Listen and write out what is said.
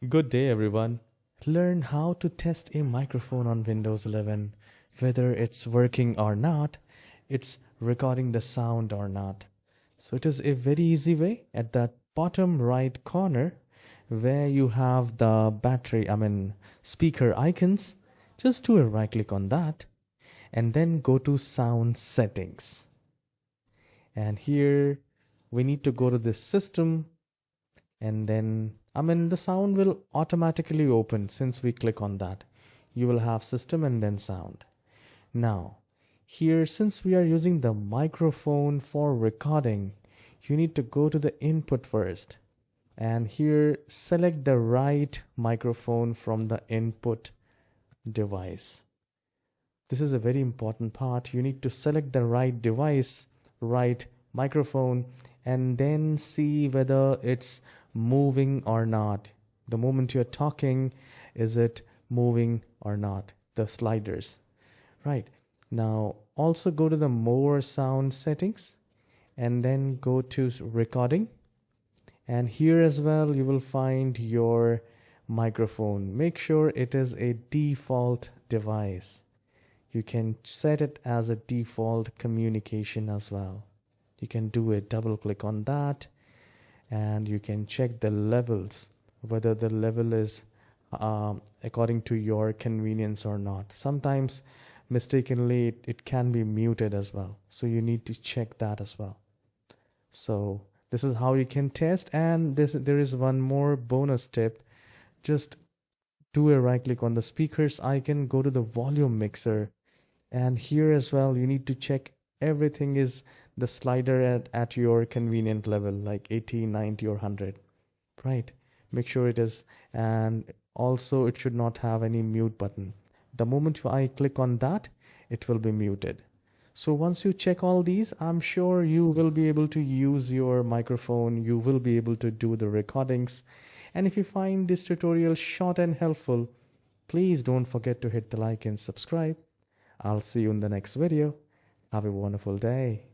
Good day, everyone. Learn how to test a microphone on Windows 11, whether it's working or not, it's recording the sound or not. So it is a very easy way. At that bottom right corner where you have the speaker icons, just do a right click on that and then go to sound settings. And here we need to go to this system, and then the sound will automatically open since we click on that. You will have system and then sound. Now here, since we are using the microphone for recording, you need to go to the input first, and here select the right microphone from the input device. This is a very important part. You need to select the right device, right microphone, and then see whether it's moving or not. The moment you're talking, is it moving or not? The sliders. Right. Now also go to the more sound settings and then go to recording. And here as well you will find your microphone. Make sure it is a default device. You can set it as a default communication as well. You can do a double click on that, and you can check the levels, whether the level is according to your convenience or not. Sometimes mistakenly it can be muted as well, so you need to check that as well. So this is how you can test. And there is one more bonus tip. Just do a right click on the speakers icon, go to the volume mixer, and here as well you need to check everything is the slider at your convenient level, like 80, 90 or 100. Right, make sure it is. And also it should not have any mute button. The moment I click on that, it will be muted. So once you check all these, I'm sure you will be able to use your microphone. You will be able to do the recordings. And if you find this tutorial short and helpful, please don't forget to hit the like and subscribe. I'll see you in the next video. Have a wonderful day.